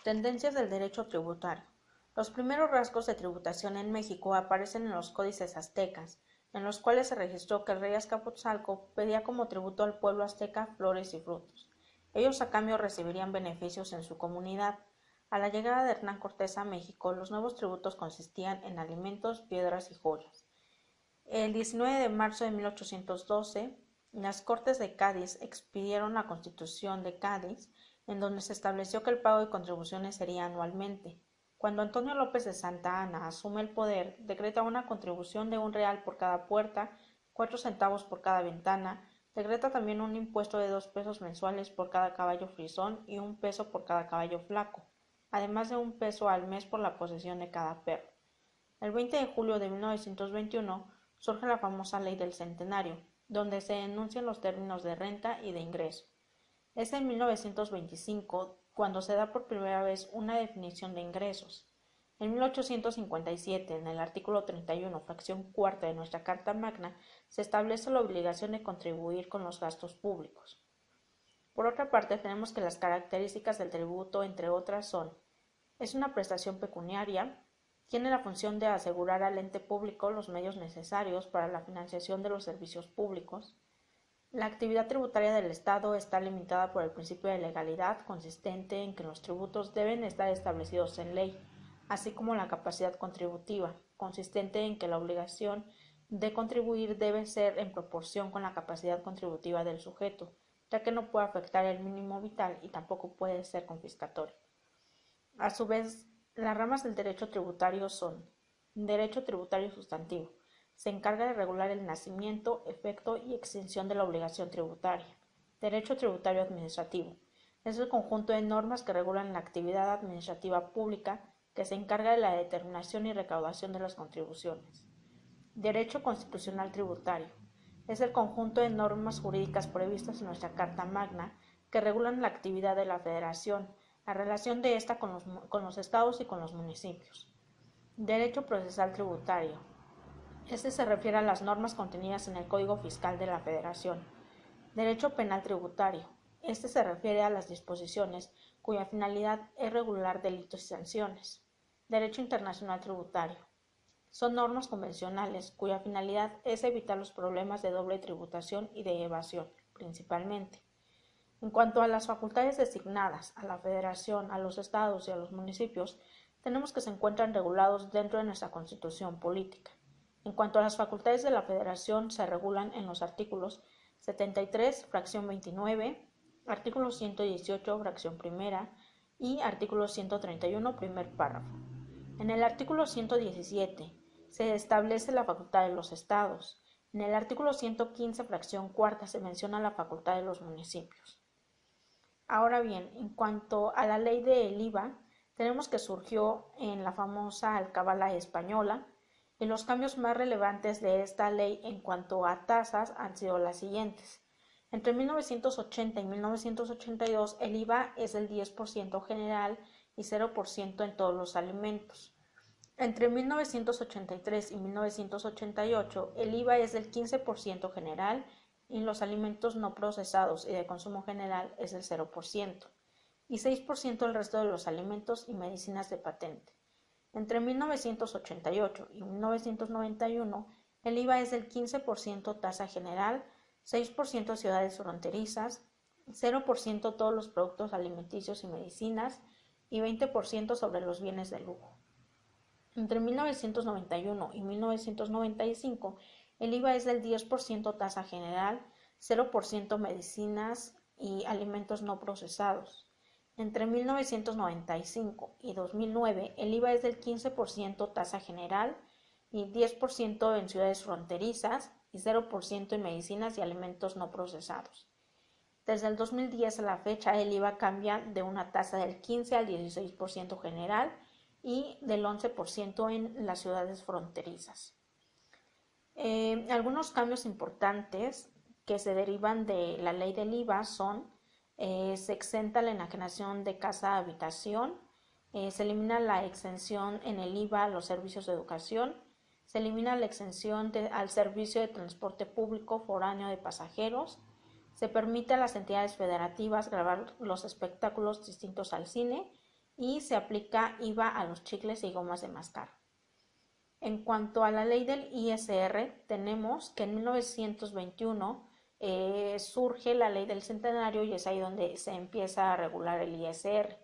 Tendencias del derecho tributario. Los primeros rasgos de tributación en México aparecen en los códices aztecas, en los cuales se registró que el rey Azcapotzalco pedía como tributo al pueblo azteca flores y frutos. Ellos a cambio recibirían beneficios en su comunidad. A la llegada de Hernán Cortés a México, los nuevos tributos consistían en alimentos, piedras y joyas. El 19 de marzo de 1812, las Cortes de Cádiz expidieron la Constitución de Cádiz, en donde se estableció que el pago de contribuciones sería anualmente. Cuando Antonio López de Santa Anna asume el poder, decreta una contribución de £1 por cada puerta, 4 centavos por cada ventana, decreta también un impuesto de 2 pesos mensuales por cada caballo frisón y 1 peso por cada caballo flaco, además de 1 peso al mes por la posesión de cada perro. El 20 de julio de 1921 surge la famosa Ley del Centenario, donde se enuncian los términos de renta y de ingreso. Es en 1925 cuando se da por primera vez una definición de ingresos. En 1857, en el artículo 31, fracción cuarta de nuestra Carta Magna, se establece la obligación de contribuir con los gastos públicos. Por otra parte, tenemos que las características del tributo, entre otras, son: es una prestación pecuniaria, tiene la función de asegurar al ente público los medios necesarios para la financiación de los servicios públicos. La actividad tributaria del Estado está limitada por el principio de legalidad, consistente en que los tributos deben estar establecidos en ley, así como la capacidad contributiva, consistente en que la obligación de contribuir debe ser en proporción con la capacidad contributiva del sujeto, ya que no puede afectar el mínimo vital y tampoco puede ser confiscatorio. A su vez, las ramas del derecho tributario son: derecho tributario sustantivo. Se encarga de regular el nacimiento, efecto y extinción de la obligación tributaria. Derecho tributario administrativo. Es el conjunto de normas que regulan la actividad administrativa pública que se encarga de la determinación y recaudación de las contribuciones. Derecho constitucional tributario. Es el conjunto de normas jurídicas previstas en nuestra Carta Magna que regulan la actividad de la Federación, la relación de ésta con los estados y con los municipios. Derecho procesal tributario. Este se refiere a las normas contenidas en el Código Fiscal de la Federación. Derecho penal tributario. Este se refiere a las disposiciones cuya finalidad es regular delitos y sanciones. Derecho internacional tributario. Son normas convencionales cuya finalidad es evitar los problemas de doble tributación y de evasión, principalmente. En cuanto a las facultades designadas a la Federación, a los estados y a los municipios, tenemos que se encuentran regulados dentro de nuestra Constitución política. En cuanto a las facultades de la Federación, se regulan en los artículos 73, fracción 29, artículo 118, fracción primera y artículo 131, primer párrafo. En el artículo 117 se establece la facultad de los estados. En el artículo 115, fracción cuarta, se menciona la facultad de los municipios. Ahora bien, en cuanto a la ley del IVA, tenemos que surgió en la famosa alcabala española, y los cambios más relevantes de esta ley en cuanto a tasas han sido las siguientes. Entre 1980 y 1982 el IVA es del 10% general y 0% en todos los alimentos. Entre 1983 y 1988 el IVA es del 15% general y los alimentos no procesados y de consumo general es del 0% y 6% el resto de los alimentos y medicinas de patente. Entre 1988 y 1991 el IVA es del 15% tasa general, 6% ciudades fronterizas, 0% todos los productos alimenticios y medicinas y 20% sobre los bienes de lujo. Entre 1991 y 1995 el IVA es del 10% tasa general, 0% medicinas y alimentos no procesados. Entre 1995 y 2009 el IVA es del 15% tasa general y 10% en ciudades fronterizas y 0% en medicinas y alimentos no procesados. Desde el 2010 a la fecha el IVA cambia de una tasa del 15 al 16% general y del 11% en las ciudades fronterizas. Algunos cambios importantes que se derivan de la ley del IVA son: se exenta la enajenación de casa a habitación, se elimina la exención en el IVA a los servicios de educación, se elimina la exención al servicio de transporte público foráneo de pasajeros, se permite a las entidades federativas gravar los espectáculos distintos al cine y se aplica IVA a los chicles y gomas de mascar. En cuanto a la ley del ISR, tenemos que en 1921 surge la ley del centenario y es ahí donde se empieza a regular el ISR.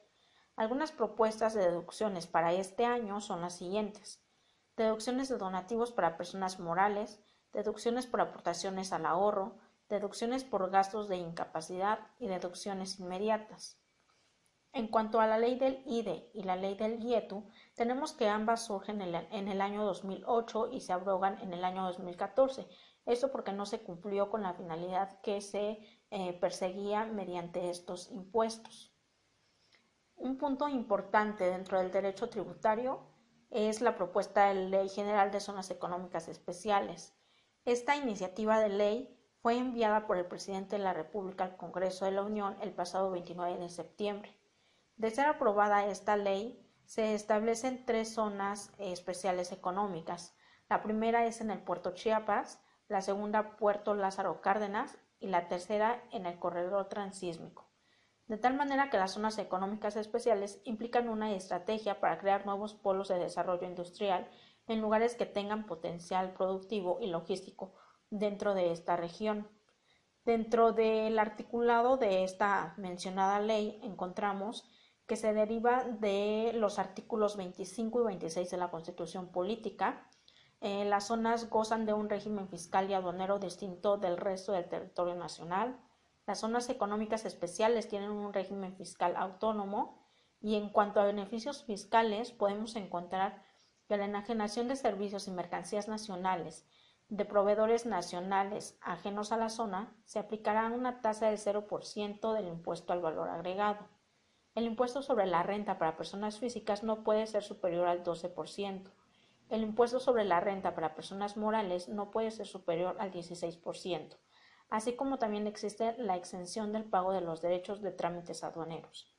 Algunas propuestas de deducciones para este año son las siguientes: deducciones de donativos para personas morales, deducciones por aportaciones al ahorro, deducciones por gastos de incapacidad y deducciones inmediatas. En cuanto a la ley del IDE y la ley del IETU, tenemos que ambas surgen en el año 2008 y se abrogan en el año 2014. Esto porque no se cumplió con la finalidad que se perseguía mediante estos impuestos. Un punto importante dentro del derecho tributario es la propuesta de Ley General de Zonas Económicas Especiales. Esta iniciativa de ley fue enviada por el presidente de la República al Congreso de la Unión el pasado 29 de septiembre. De ser aprobada esta ley, se establecen 3 zonas especiales económicas. La primera es en el puerto Chiapas, la segunda Puerto Lázaro Cárdenas y la tercera en el corredor transísmico. De tal manera que las zonas económicas especiales implican una estrategia para crear nuevos polos de desarrollo industrial en lugares que tengan potencial productivo y logístico dentro de esta región. Dentro del articulado de esta mencionada ley encontramos que se deriva de los artículos 25 y 26 de la Constitución Política. Las zonas gozan de un régimen fiscal y aduanero distinto del resto del territorio nacional. Las zonas económicas especiales tienen un régimen fiscal autónomo y en cuanto a beneficios fiscales podemos encontrar que la enajenación de servicios y mercancías nacionales de proveedores nacionales ajenos a la zona se aplicará una tasa del 0% del impuesto al valor agregado. El impuesto sobre la renta para personas físicas no puede ser superior al 12%. El impuesto sobre la renta para personas morales no puede ser superior al 16%, así como también existe la exención del pago de los derechos de trámites aduaneros.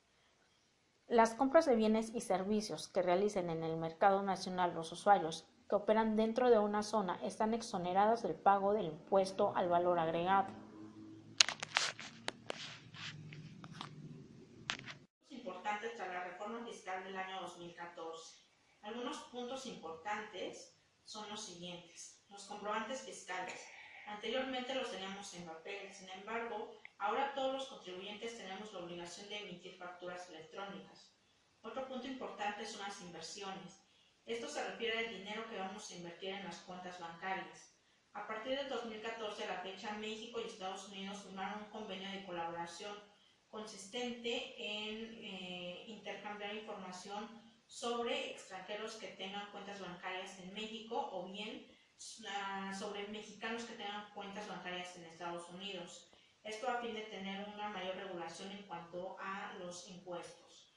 Las compras de bienes y servicios que realicen en el mercado nacional los usuarios que operan dentro de una zona están exoneradas del pago del impuesto al valor agregado. Importantes tras la reforma fiscal del año 2014. Algunos puntos importantes son los siguientes: los comprobantes fiscales. Anteriormente los teníamos en papel, sin embargo, ahora todos los contribuyentes tenemos la obligación de emitir facturas electrónicas. Otro punto importante son las inversiones. Esto se refiere al dinero que vamos a invertir en las cuentas bancarias. A partir del 2014 a la fecha, México y Estados Unidos firmaron un convenio de colaboración consistente en intercambiar información sobre extranjeros que tengan cuentas bancarias en México o bien sobre mexicanos que tengan cuentas bancarias en Estados Unidos. Esto a fin de tener una mayor regulación en cuanto a los impuestos.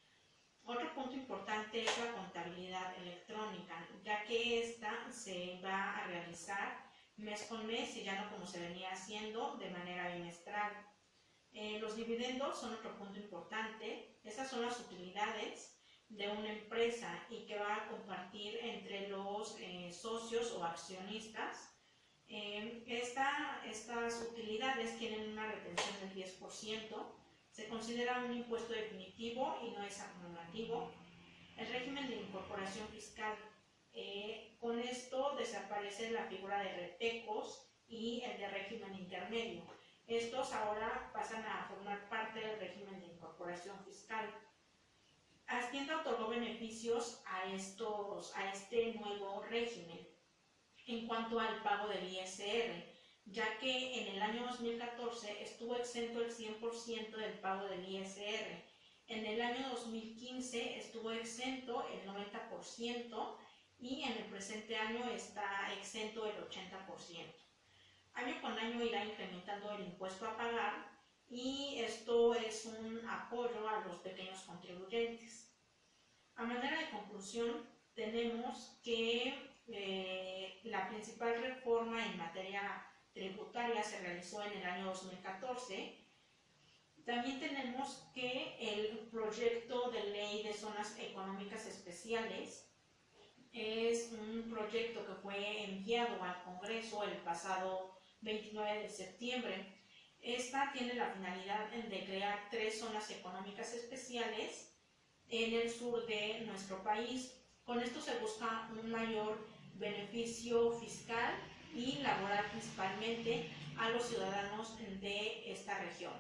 Otro punto importante es la contabilidad electrónica, ya que esta se va a realizar mes con mes y ya no como se venía haciendo de manera bimestral. Los dividendos son otro punto importante. Estas son las utilidades de una empresa y que va a compartir entre los socios o accionistas. Estas utilidades tienen una retención del 10%. Se considera un impuesto definitivo y no es acumulativo. El régimen de incorporación fiscal. Con esto desaparece la figura de retecos y el de régimen intermedio. Estos ahora pasan a formar parte del régimen de incorporación fiscal. Hacienda otorgó beneficios a este nuevo régimen en cuanto al pago del ISR, ya que en el año 2014 estuvo exento el 100% del pago del ISR. En el año 2015 estuvo exento el 90% y en el presente año está exento el 80%. Año con año irá incrementando el impuesto a pagar y esto es un apoyo a los pequeños contribuyentes. A manera de conclusión, tenemos que la principal reforma en materia tributaria se realizó en el año 2014. También tenemos que el proyecto de ley de zonas económicas especiales es un proyecto que fue enviado al Congreso el pasado 29 de septiembre. Esta tiene la finalidad de crear 3 zonas económicas especiales en el sur de nuestro país. Con esto se busca un mayor beneficio fiscal y laboral principalmente a los ciudadanos de esta región.